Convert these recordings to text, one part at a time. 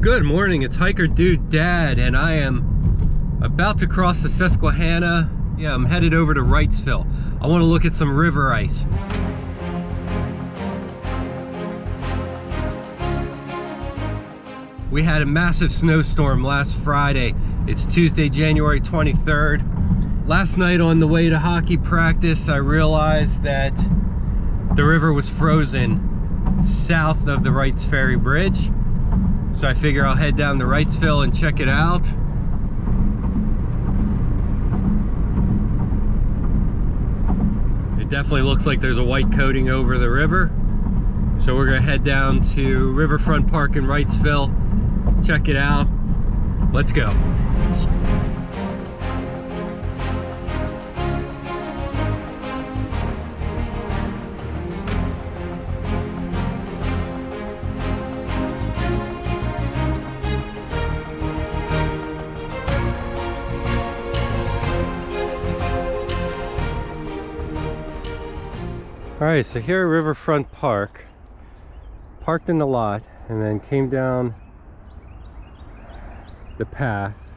Good morning, it's Hiker Dude Dad, and I am about to cross the Susquehanna. Yeah, I'm headed over to Wrightsville. I want to look at some river ice. We had a massive snowstorm last Friday. It's Tuesday, January 23rd. Last night on the way to hockey practice, I realized that the river was frozen south of the Wrights Ferry Bridge. So I figure I'll head down to Wrightsville and check it out. It definitely looks like there's a white coating over the river. So we're gonna head down to Riverfront Park in Wrightsville, check it out. Let's go. All right, so here at Riverfront Park, parked in the lot and then came down the path,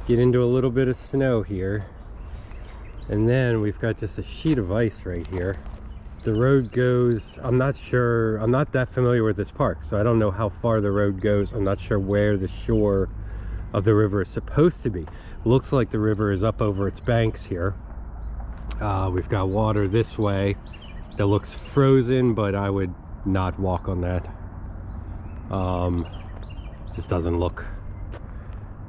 get into a little bit of snow here, and then we've got just a sheet of ice right here. The road goes, I'm not sure, I'm not that familiar with this park, so I don't know how far the road goes. I'm not sure where the shore of the river is supposed to be. Looks like the river is up over its banks here. We've got water this way that looks frozen, but I would not walk on that. Just doesn't look,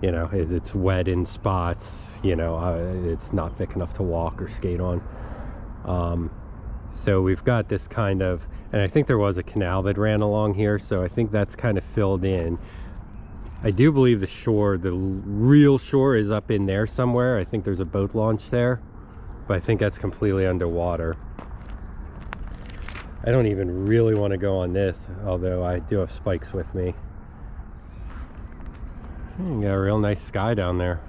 you know, it's wet in spots, you know, it's not thick enough to walk or skate on. So we've got this kind of, and I think there was a canal that ran along here, so I think that's kind of filled in. I do believe the shore, the real shore, is up in there somewhere. I think there's a boat launch there, but I think that's completely underwater. I don't even really want to go on this, although I do have spikes with me. You got a real nice sky down there.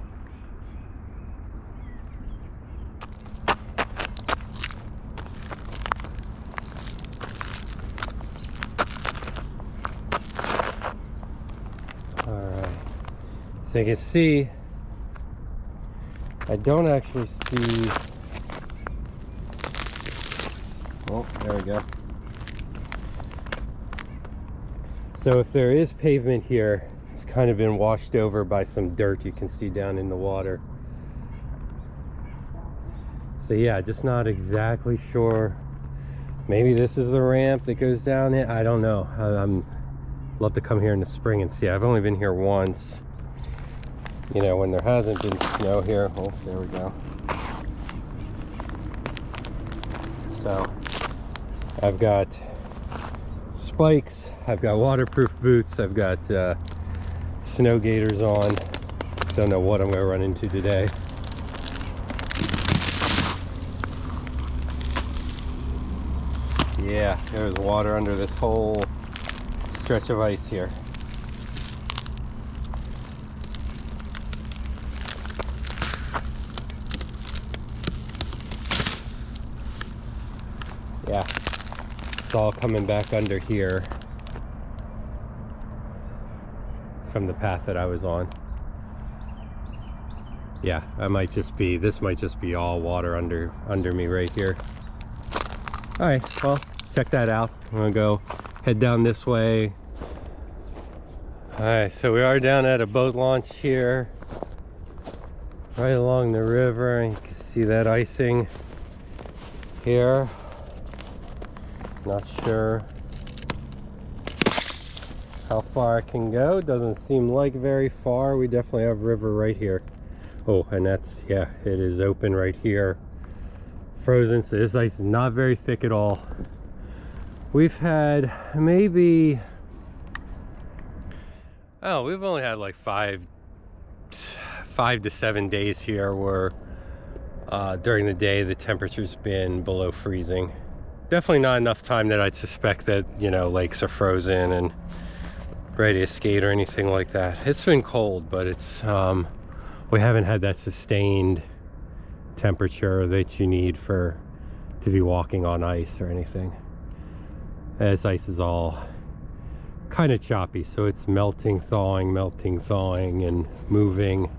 Alright, so you can see, I don't actually see, oh, there we go. So if there is pavement here, it's kind of been washed over by some dirt you can see down in the water. So yeah, just not exactly sure. Maybe this is the ramp that goes down it. I don't know. I'm love to come here in the spring and see. I've only been here once, you know, when there hasn't been snow here. Oh, there we go. So I've got spikes, I've got waterproof boots, I've got snow gaiters on. Don't know what I'm going to run into today. Yeah, there's water under this whole stretch of ice here. Yeah. It's all coming back under here from the path that I was on. Yeah, I might just be, this might just be all water under me right here. All right, well, check that out. I'm gonna go head down this way. All right, so we are down at a boat launch here, right along the river. You can see that icing here. Not sure how far I can go. Doesn't seem like very far. We definitely have river right here. Oh, and that's, yeah, it is open right here. Frozen, so this ice is not very thick at all. We've had maybe, oh, we've only had like five to 7 days here where during the day the temperature's been below freezing. Definitely not enough time that I'd suspect that, you know, lakes are frozen and ready to skate or anything like that. It's been cold, but it's we haven't had that sustained temperature that you need to be walking on ice or anything. This ice is all kind of choppy, so it's melting, thawing, and moving.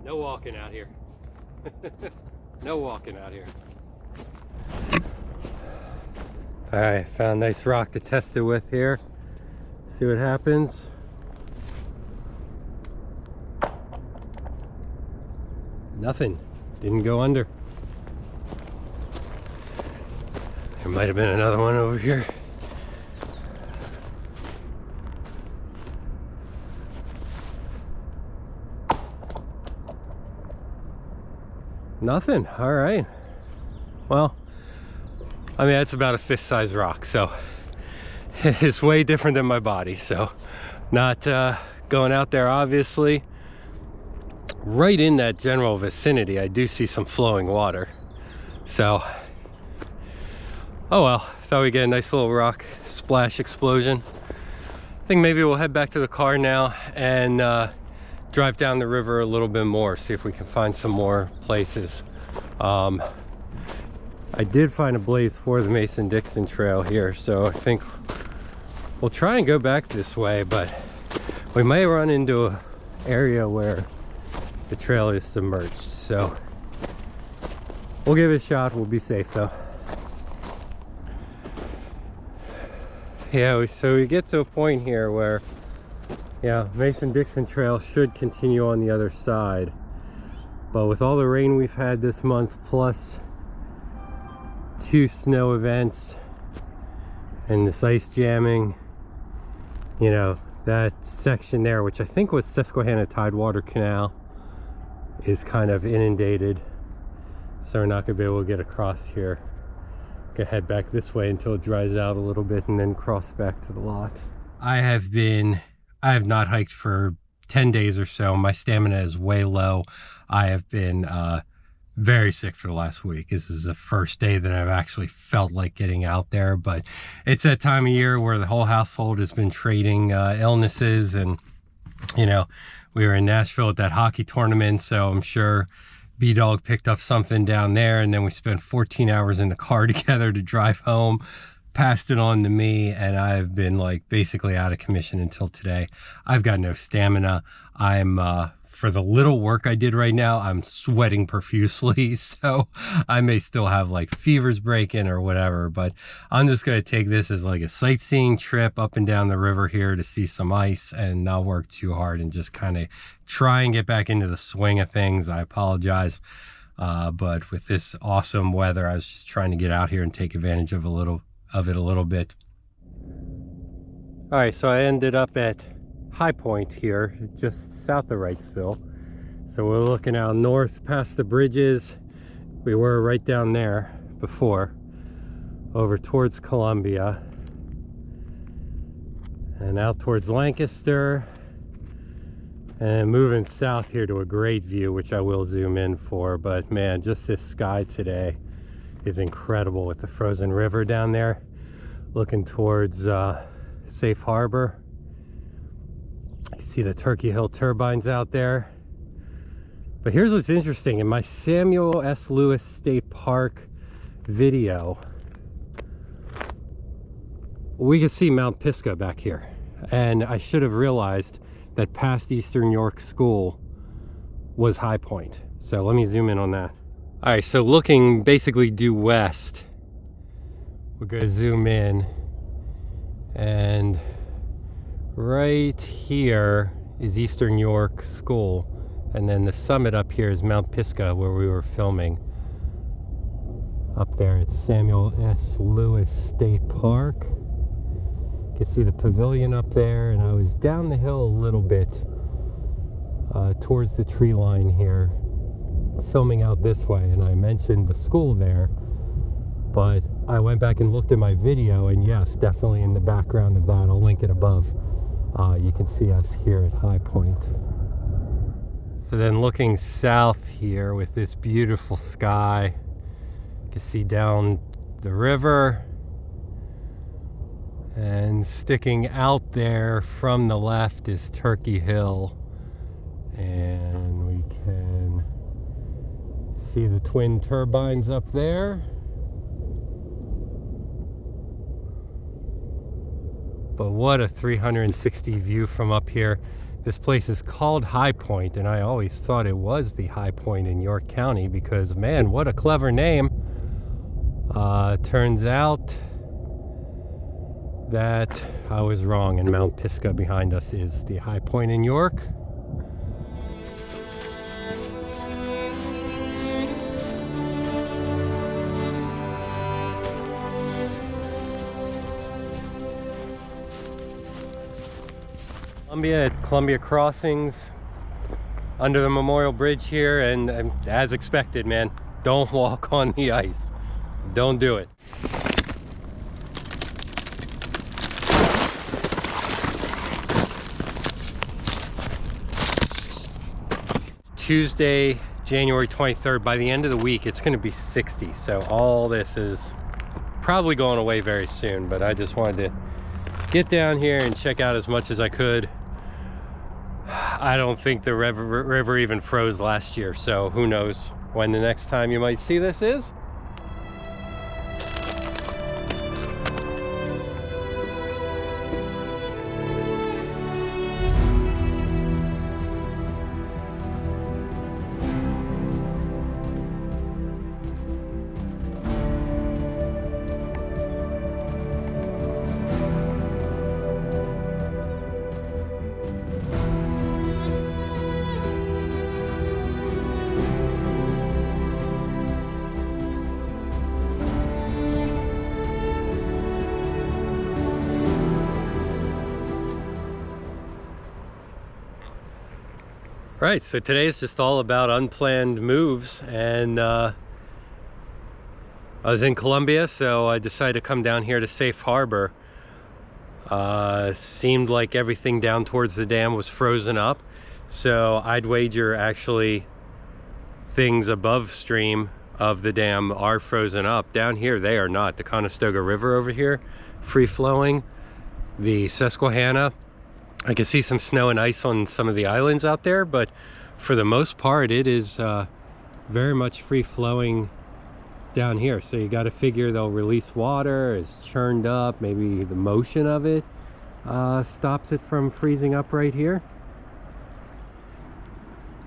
No walking out here. No walking out here. Alright, found a nice rock to test it with here. See what happens. Nothing. Didn't go under. There might have been another one over here. Nothing. All right. Well, I mean, that's about a fist-sized rock, so it's way different than my body. So not going out there, obviously. Right in that general vicinity, I do see some flowing water. So, oh well, thought we'd get a nice little rock splash explosion. I think maybe we'll head back to the car now and drive down the river a little bit more, see if we can find some more places. I did find a blaze for the Mason-Dixon trail here, so I think we'll try and go back this way, but we may run into an area where the trail is submerged, so we'll give it a shot. We'll be safe though. Yeah, so we get to a point here where, yeah, Mason-Dixon trail should continue on the other side, but with all the rain we've had this month, plus 2 snow events and this ice jamming, you know, that section there, which I think was Susquehanna Tidewater Canal, is kind of inundated, so we're not gonna be able to get across here. Gonna head back this way until it dries out a little bit and then cross back to the lot. I have not hiked for 10 days or so. My stamina is way low. I have been very sick for the last week. This is the first day that I've actually felt like getting out there, but it's that time of year where the whole household has been trading illnesses, and you know, we were in Nashville at that hockey tournament, so I'm sure B-Dog picked up something down there, and then we spent 14 hours in the car together to drive home, passed it on to me, and I've been like basically out of commission until today. I've got no stamina. I'm for the little work I did right now, I'm sweating profusely, so I may still have like fevers breaking or whatever, but I'm just going to take this as like a sightseeing trip up and down the river here to see some ice and not work too hard and just kind of try and get back into the swing of things. I apologize, but with this awesome weather, I was just trying to get out here and take advantage of it a little bit. All right, so I ended up at High Point here, just south of Wrightsville. So we're looking out north past the bridges. We were right down there before, over towards Columbia, and out towards Lancaster, and moving south here to a great view, which I will zoom in for. But man, just this sky today is incredible with the frozen river down there, looking towards Safe Harbor. You see the Turkey Hill turbines out there. But here's what's interesting. In my Samuel S. Lewis State Park video, we can see Mount Pisgah back here. And I should have realized that past Eastern York School was High Point. So let me zoom in on that. All right, so looking basically due west, we're gonna zoom in, and right here is Eastern York School, and then the summit up here is Mount Pisgah, where we were filming. Up there it's Samuel S. Lewis State Park. You can see the pavilion up there, and I was down the hill a little bit towards the tree line here, filming out this way, and I mentioned the school there, but I went back and looked at my video, and yes, definitely in the background of that, I'll link it above, you can see us here at High Point. So then looking south here with this beautiful sky, you can see down the river, and sticking out there from the left is Turkey Hill, and we can see the twin turbines up there. But what a 360 view from up here. This place is called High Point, and I always thought it was the High Point in York County because, man, what a clever name. Turns out that I was wrong, and Mount Pisgah behind us is the High Point in York. Columbia at Columbia Crossings, under the Memorial Bridge here, and as expected, man, don't walk on the ice. Don't do it. Tuesday, January 23rd. By the end of the week, it's going to be 60. So all this is probably going away very soon, but I just wanted to get down here and check out as much as I could. I don't think the river even froze last year, so who knows when the next time you might see this is. Right, so today is just all about unplanned moves, and I was in Columbia, so I decided to come down here to Safe Harbor. Seemed like everything down towards the dam was frozen up, so I'd wager actually things above stream of the dam are frozen up. Down here they are not. The Conestoga River over here, free flowing. The Susquehanna, I can see some snow and ice on some of the islands out there, but for the most part it is very much free flowing down here. So you got to figure they'll release water, it's churned up, maybe the motion of it stops it from freezing up right here.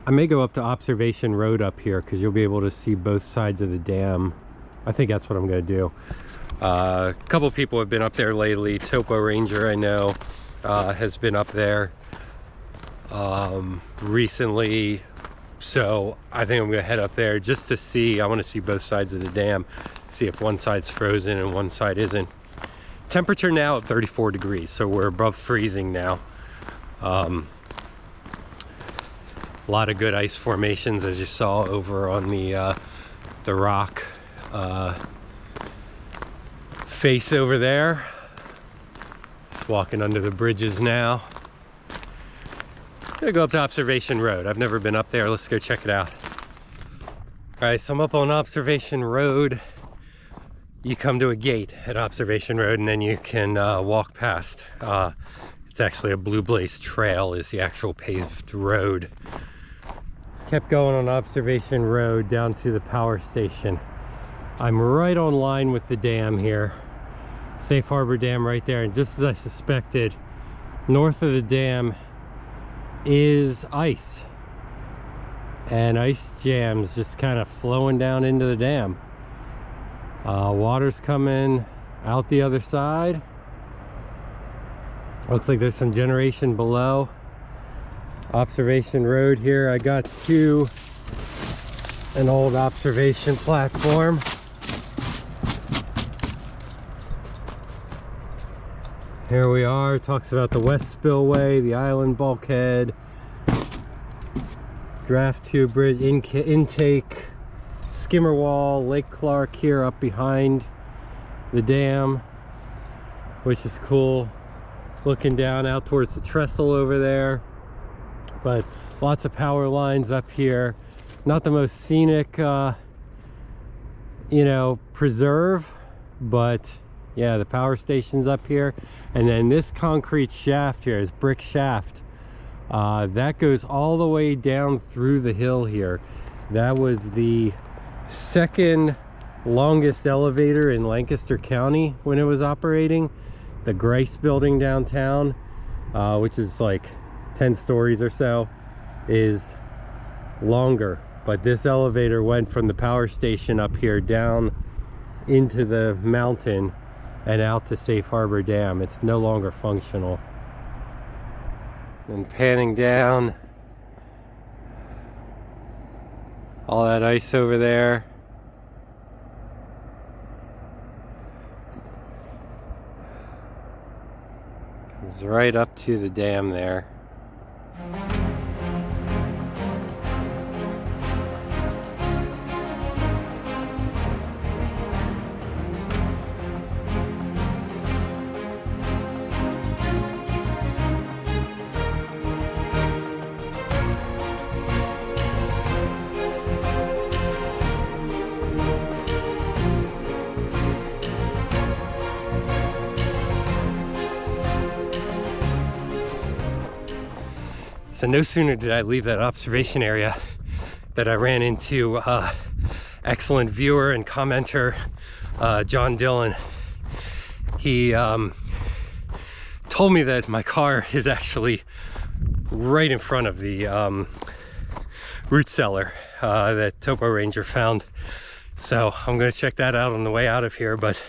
I may go up to Observation Road up here because you'll be able to see both sides of the dam. I think that's what I'm going to do. A couple people have been up there lately. Topo Ranger, I know, has been up there recently, so I think I'm gonna head up there just to see. I want to see both sides of the dam, see if one side's frozen and one side isn't. Temperature now is 34 degrees, so we're above freezing now. A lot of good ice formations, as you saw over on the rock face over there. Walking under the bridges now. Gonna go up to Observation Road. I've never been up there. Let's go check it out. All right, so I'm up on Observation Road. You come to a gate at Observation Road, and then you can walk past. It's actually a Blue Blaze Trail is the actual paved road. Kept going on Observation Road down to the power station. I'm right on line with the dam here. Safe Harbor Dam right there, and just as I suspected, north of the dam is ice, and ice jams just kind of flowing down into the dam. Water's coming out the other side. Looks like there's some generation below. Observation Road here. I got to an old observation platform. Here we are. Talks about the West Spillway, the island bulkhead, draft tube bridge, intake, skimmer wall, Lake Clark here up behind the dam, which is cool. Looking down out towards the trestle over there. But lots of power lines up here. Not the most scenic, you know, preserve, but yeah, the power station's up here. And then this concrete shaft here, this brick shaft, that goes all the way down through the hill here. That was the second longest elevator in Lancaster County when it was operating. The Grice building downtown, which is like 10 stories or so, is longer. But this elevator went from the power station up here down into the mountain and out to Safe Harbor Dam. It's no longer functional. And panning down, all that ice over there. Comes right up to the dam there. So no sooner did I leave that observation area that I ran into excellent viewer and commenter John Dillon. He told me that my car is actually right in front of the root cellar that Topo Ranger found. So I'm gonna check that out on the way out of here. But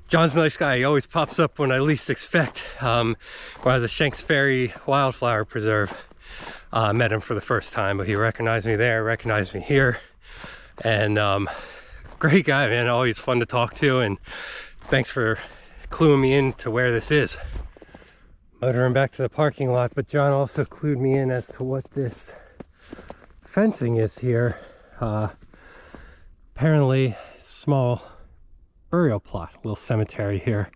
John's a nice guy. He always pops up when I least expect. When I was at Shanks Ferry Wildflower Preserve, met him for the first time, but he recognized me there, recognized me here. And great guy, man. Always fun to talk to, and thanks for cluing me in to where this is. Motoring back to the parking lot, but John also clued me in as to what this fencing is here. Apparently small burial plot, little cemetery here.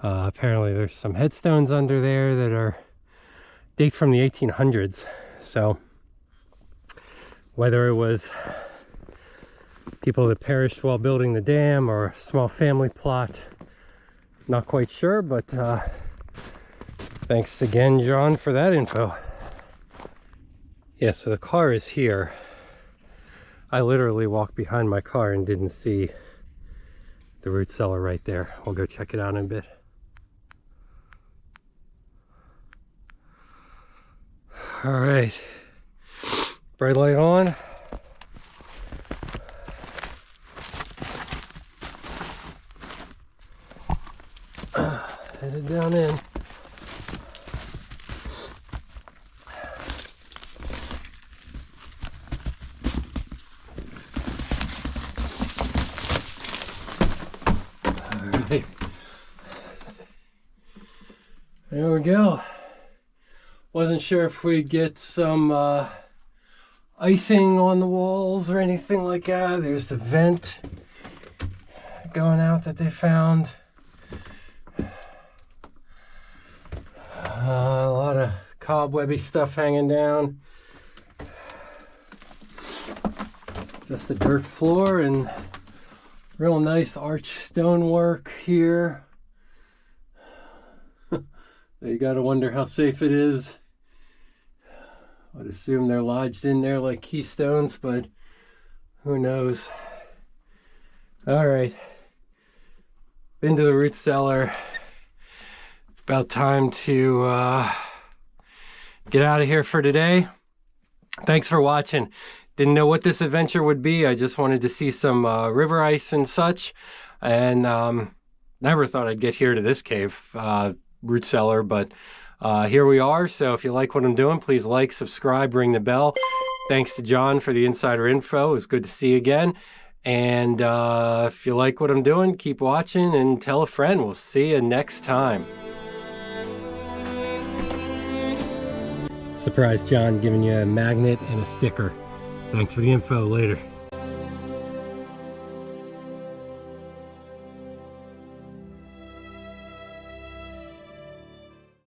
Apparently there's some headstones under there that are date from the 1800s. So whether it was people that perished while building the dam or a small family plot, not quite sure, but thanks again, John, for that info. Yeah, so the car is here. I literally walked behind my car and didn't see the root cellar right there. We'll go check it out in a bit. All right, bright light on. Headed down in. All right, there we go. Wasn't sure if we'd get some icing on the walls or anything like that. There's the vent going out that they found. A lot of cobwebby stuff hanging down. Just a dirt floor and real nice arch stonework here. You gotta wonder how safe it is. I'd assume they're lodged in there like keystones, but who knows. All right, been to the root cellar. About time to get out of here for today. Thanks for watching. Didn't know what this adventure would be. I just wanted to see some river ice and such, and never thought I'd get here to this cave root cellar, but here we are. So if you like what I'm doing, please like, subscribe, ring the bell. Thanks to John for the insider info. It was good to see you again. And if you like what I'm doing, keep watching and tell a friend. We'll see you next time. Surprise John giving you a magnet and a sticker. Thanks for the info. Later.